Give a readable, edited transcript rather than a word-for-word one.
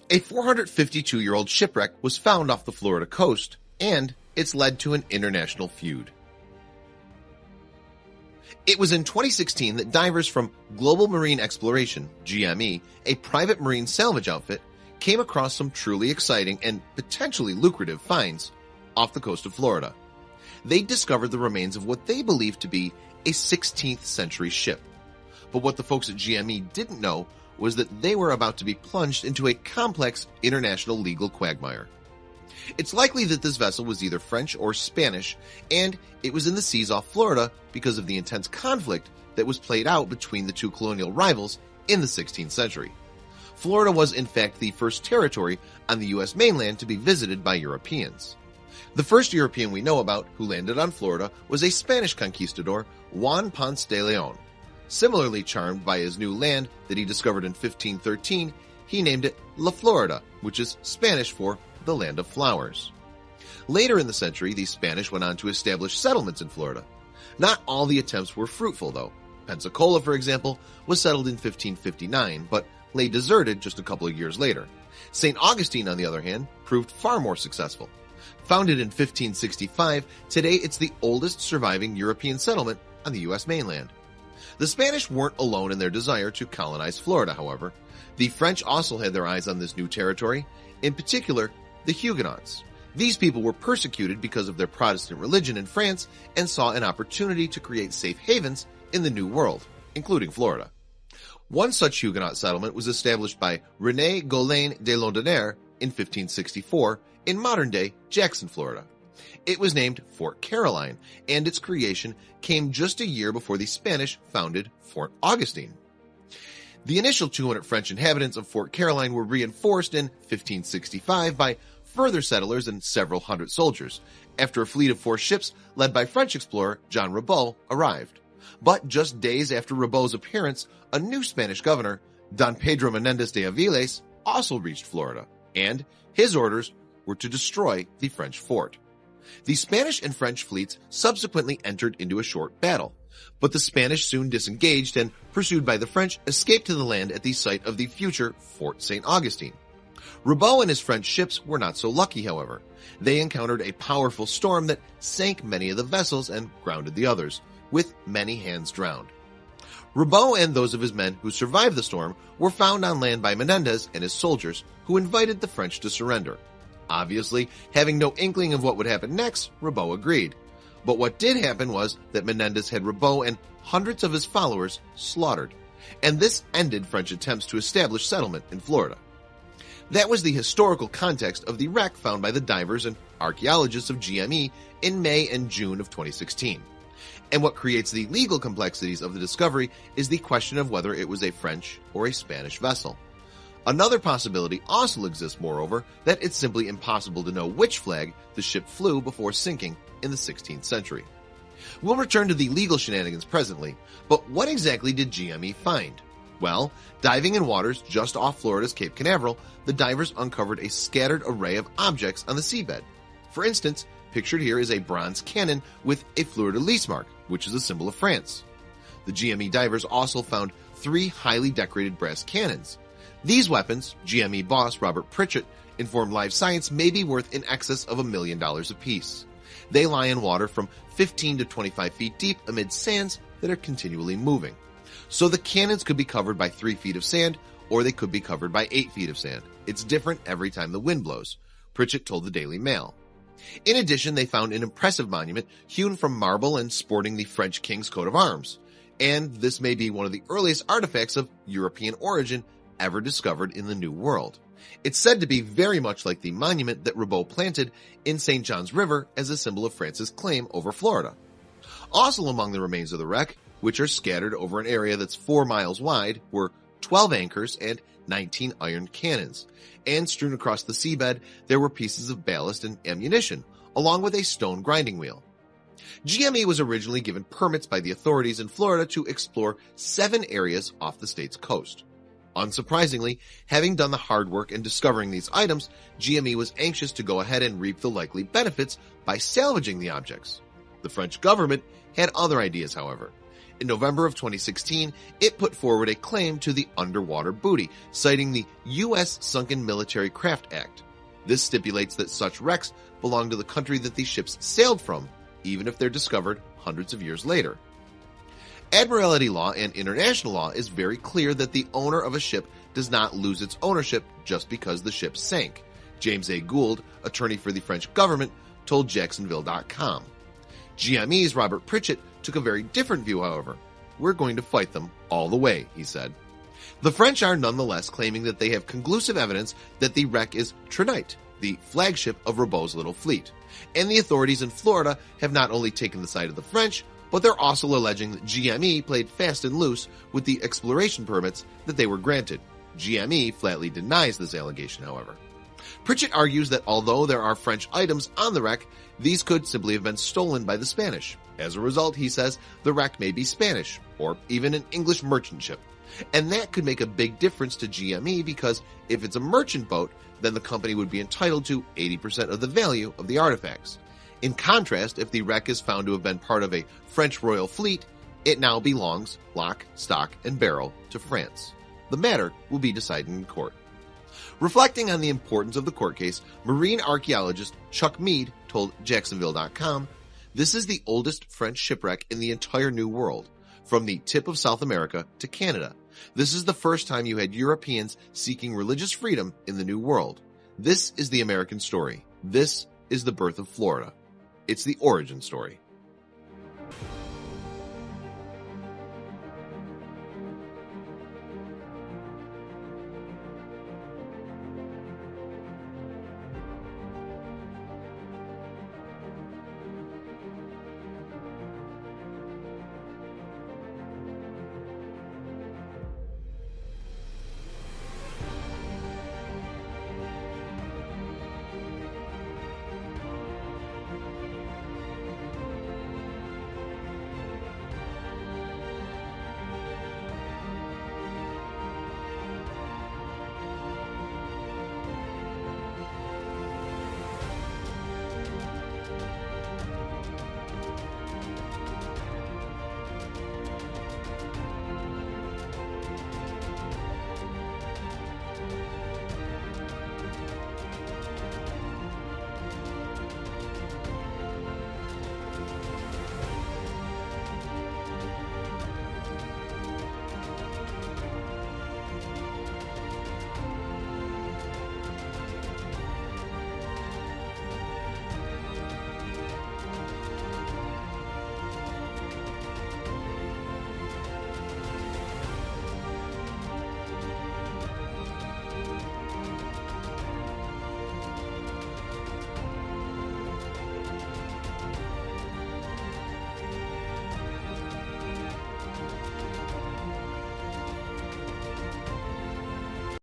A 452-year-old shipwreck was found off the Florida coast, and it's led to an international feud. It was in 2016 that divers from Global Marine Exploration, GME, a private marine salvage outfit, came across some truly exciting and potentially lucrative finds off the coast of Florida. They discovered the remains of what they believed to be a 16th century ship. But what the folks at GME didn't know was that they were about to be plunged into a complex international legal quagmire. It's likely that this vessel was either French or Spanish, and it was in the seas off Florida because of the intense conflict that was played out between the two colonial rivals in the 16th century. Florida was in fact the first territory on the U.S. mainland to be visited by Europeans. The first European we know about who landed on Florida was a Spanish conquistador, Juan Ponce de León. Similarly charmed by his new land that he discovered in 1513, he named it La Florida, which is Spanish for the land of flowers. Later in the century, the Spanish went on to establish settlements in Florida. Not all the attempts were fruitful, though. Pensacola, for example, was settled in 1559, but lay deserted just a couple of years later. St. Augustine, on the other hand, proved far more successful. Founded in 1565, today it's the oldest surviving European settlement on the U.S. mainland. The Spanish weren't alone in their desire to colonize Florida, however. The French also had their eyes on this new territory, in particular, the Huguenots. These people were persecuted because of their Protestant religion in France and saw an opportunity to create safe havens in the New World, including Florida. One such Huguenot settlement was established by René Gaulin de Londonnière in 1564 in modern-day Jackson, Florida. It was named Fort Caroline, and its creation came just a year before the Spanish founded Fort Augustine. The initial 200 French inhabitants of Fort Caroline were reinforced in 1565 by further settlers and several hundred soldiers, after a fleet of 4 ships led by French explorer Jean Ribault arrived. But just days after Ribault's appearance, a new Spanish governor, Don Pedro Menéndez de Avilés, also reached Florida, and his orders were to destroy the French fort. The Spanish and French fleets subsequently entered into a short battle, but the Spanish soon disengaged and, pursued by the French, escaped to the land at the site of the future Fort St. Augustine. Ribault and his French ships were not so lucky, however. They encountered a powerful storm that sank many of the vessels and grounded the others, with many hands drowned. Ribault and those of his men who survived the storm were found on land by Menéndez and his soldiers, who invited the French to surrender. Obviously, having no inkling of what would happen next, Ribault agreed. But what did happen was that Menéndez had Ribault and hundreds of his followers slaughtered, and this ended French attempts to establish settlement in Florida. That was the historical context of the wreck found by the divers and archaeologists of GME in May and June of 2016. And what creates the legal complexities of the discovery is the question of whether it was a French or a Spanish vessel. Another possibility also exists, moreover, that it's simply impossible to know which flag the ship flew before sinking in the 16th century. We'll return to the legal shenanigans presently, but what exactly did GME find? Well, diving in waters just off Florida's Cape Canaveral, the divers uncovered a scattered array of objects on the seabed. For instance, pictured here is a bronze cannon with a fleur-de-lys mark, which is a symbol of France. The GME divers also found 3 highly decorated brass cannons. These weapons, GME boss Robert Pritchett informed Live Science, may be worth in excess of $1 million apiece. They lie in water from 15 to 25 feet deep amid sands that are continually moving. So the cannons could be covered by 3 feet of sand, or they could be covered by 8 feet of sand. It's different every time the wind blows, Pritchett told the Daily Mail. In addition, they found an impressive monument hewn from marble and sporting the French king's coat of arms. And this may be one of the earliest artifacts of European origin ever discovered in the New World. It's said to be very much like the monument that Ribault planted in St. John's River as a symbol of France's claim over Florida. Also among the remains of the wreck, which are scattered over an area that's 4 miles wide, were 12 anchors and 19 iron cannons, and strewn across the seabed there were pieces of ballast and ammunition, along with a stone grinding wheel. GME was originally given permits by the authorities in Florida to explore 7 areas off the state's coast. Unsurprisingly, having done the hard work in discovering these items, GME was anxious to go ahead and reap the likely benefits by salvaging the objects. The French government had other ideas, however. In November of 2016, it put forward a claim to the underwater booty, citing the U.S. Sunken Military Craft Act. This stipulates that such wrecks belong to the country that these ships sailed from, even if they're discovered hundreds of years later. Admiralty law and international law is very clear that the owner of a ship does not lose its ownership just because the ship sank. James A. Gould, attorney for the French government, told Jacksonville.com. GME's Robert Pritchett took a very different view, however. "We're going to fight them all the way," he said. The French are nonetheless claiming that they have conclusive evidence that the wreck is Trinite, the flagship of Ribault's little fleet. And the authorities in Florida have not only taken the side of the French, but they're also alleging that GME played fast and loose with the exploration permits that they were granted. GME flatly denies this allegation, however. Pritchett argues that although there are French items on the wreck, these could simply have been stolen by the Spanish. As a result, he says, the wreck may be Spanish, or even an English merchant ship. And that could make a big difference to GME because if it's a merchant boat, then the company would be entitled to 80% of the value of the artifacts. In contrast, if the wreck is found to have been part of a French royal fleet, it now belongs, lock, stock, and barrel, to France. The matter will be decided in court. Reflecting on the importance of the court case, marine archaeologist Chuck Mead told Jacksonville.com, "This is the oldest French shipwreck in the entire New World, from the tip of South America to Canada. This is the first time you had Europeans seeking religious freedom in the New World. This is the American story. This is the birth of Florida. It's the origin story."